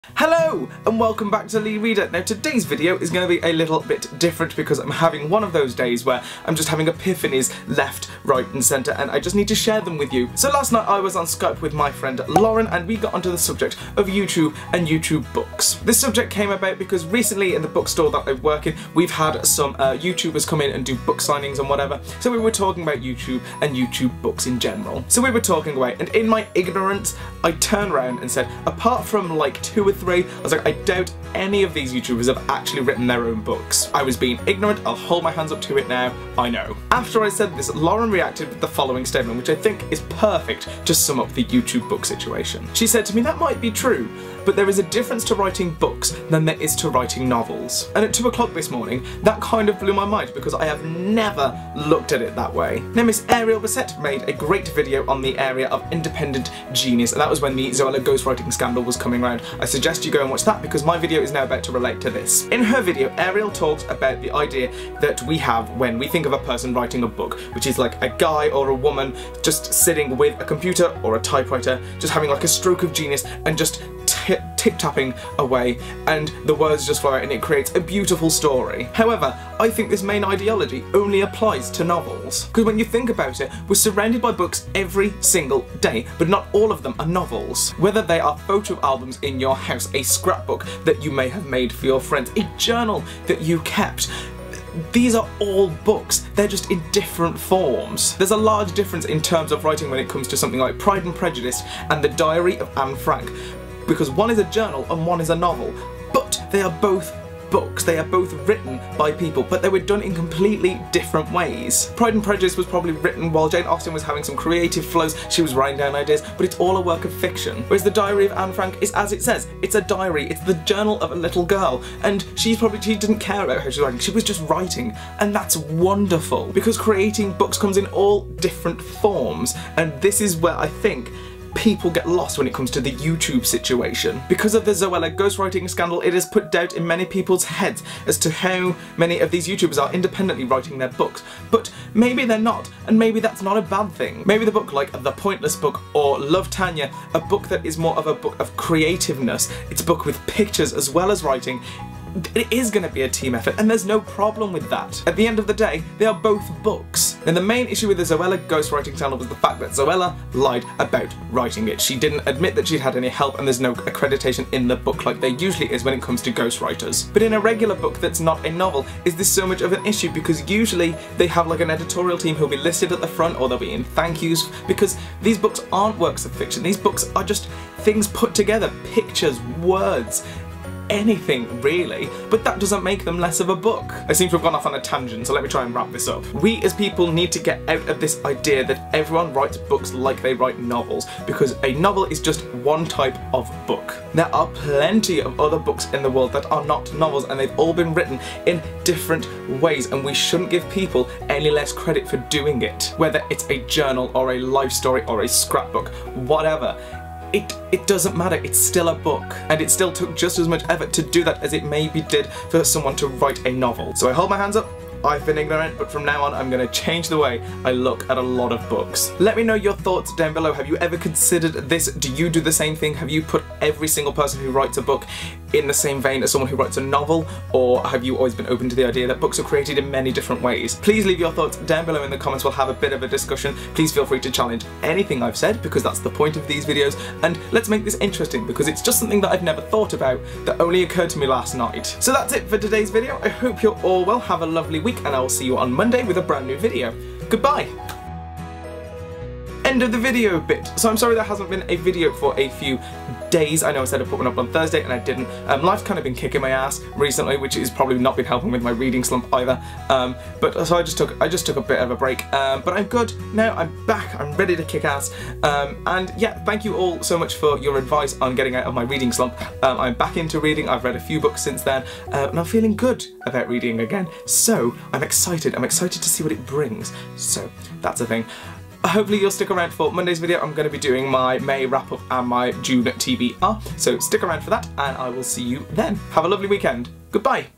Hello and welcome back to LeeReader. Now today's video is going to be a little bit different because I'm having one of those days where I'm just having epiphanies left, right and centre and I just need to share them with you. So last night I was on Skype with my friend Lauren and we got onto the subject of YouTube and YouTube books. This subject came about because recently in the bookstore that I work in we've had some YouTubers come in and do book signings and whatever, so we were talking about YouTube and YouTube books in general. So we were talking away and in my ignorance I turned around and said, apart from like 2 or 3, I was like, I doubt any of these YouTubers have actually written their own books. I was being ignorant, I'll hold my hands up to it now, I know. After I said this, Lauren reacted with the following statement, which I think is perfect to sum up the YouTube book situation. She said to me, that might be true, but there is a difference to writing books than there is to writing novels. And at 2 o'clock this morning, that kind of blew my mind because I have never looked at it that way. Now Miss Ariel Bissett made a great video on the area of independent genius, and that was when the Zoella ghostwriting scandal was coming around. I suggest you go and watch that because my video is now about to relate to this. In her video, Ariel talks about the idea that we have when we think of a person writing a book, which is like a guy or a woman just sitting with a computer or a typewriter, just having like a stroke of genius and just tip-tapping away and the words just flow out and it creates a beautiful story. However, I think this main ideology only applies to novels. Because when you think about it, we're surrounded by books every single day, but not all of them are novels. Whether they are photo albums in your house, a scrapbook that you may have made for your friends, a journal that you kept, these are all books, they're just in different forms. There's a large difference in terms of writing when it comes to something like Pride and Prejudice and The Diary of Anne Frank, because one is a journal and one is a novel, but they are both books. They are both written by people, but they were done in completely different ways. Pride and Prejudice was probably written while Jane Austen was having some creative flows, she was writing down ideas, but it's all a work of fiction. Whereas The Diary of Anne Frank is as it says, it's a diary, it's the journal of a little girl, and she didn't care about how she was writing, she was just writing, and that's wonderful, because creating books comes in all different forms, and this is where I think people get lost when it comes to the YouTube situation. Because of the Zoella ghostwriting scandal, it has put doubt in many people's heads as to how many of these YouTubers are independently writing their books. But maybe they're not, and maybe that's not a bad thing. Maybe the book like The Pointless Book or Love Tanya, a book that is more of a book of creativeness, it's a book with pictures as well as writing, it is going to be a team effort and there's no problem with that. At the end of the day, they are both books. And the main issue with the Zoella ghostwriting channel was the fact that Zoella lied about writing it. She didn't admit that she'd had any help and there's no accreditation in the book like there usually is when it comes to ghostwriters. But in a regular book that's not a novel, is this so much of an issue? Because usually they have like an editorial team who'll be listed at the front or they'll be in thank yous, because these books aren't works of fiction. These books are just things put together, pictures, words, anything really, but that doesn't make them less of a book. I seem to have gone off on a tangent, so let me try and wrap this up. We as people need to get out of this idea that everyone writes books like they write novels, because a novel is just one type of book. There are plenty of other books in the world that are not novels and they've all been written in different ways, and we shouldn't give people any less credit for doing it. Whether it's a journal or a life story or a scrapbook, whatever. It doesn't matter, it's still a book, and it still took just as much effort to do that as it maybe did for someone to write a novel. So I hold my hands up, I've been ignorant, but from now on I'm going to change the way I look at a lot of books. Let me know your thoughts down below. Have you ever considered this? Do you do the same thing? Have you put every single person who writes a book in the same vein as someone who writes a novel? Or have you always been open to the idea that books are created in many different ways? Please leave your thoughts down below in the comments, we'll have a bit of a discussion. Please feel free to challenge anything I've said because that's the point of these videos, and let's make this interesting because it's just something that I've never thought about that only occurred to me last night. So that's it for today's video. I hope you're all well, have a lovely week, and I will see you on Monday with a brand new video. Goodbye! End of the video bit. So I'm sorry there hasn't been a video for a few days. I know I said I'd put one up on Thursday and I didn't. Life's kind of been kicking my ass recently, which has probably not been helping with my reading slump either. But so I just took a bit of a break. But I'm good now. I'm back. I'm ready to kick ass. And yeah, thank you all so much for your advice on getting out of my reading slump. I'm back into reading. I've read a few books since then, and I'm feeling good about reading again. So I'm excited. I'm excited to see what it brings. So that's a thing. Hopefully you'll stick around for Monday's video. I'm going to be doing my May wrap-up and my June TBR, so stick around for that and I will see you then. Have a lovely weekend. Goodbye!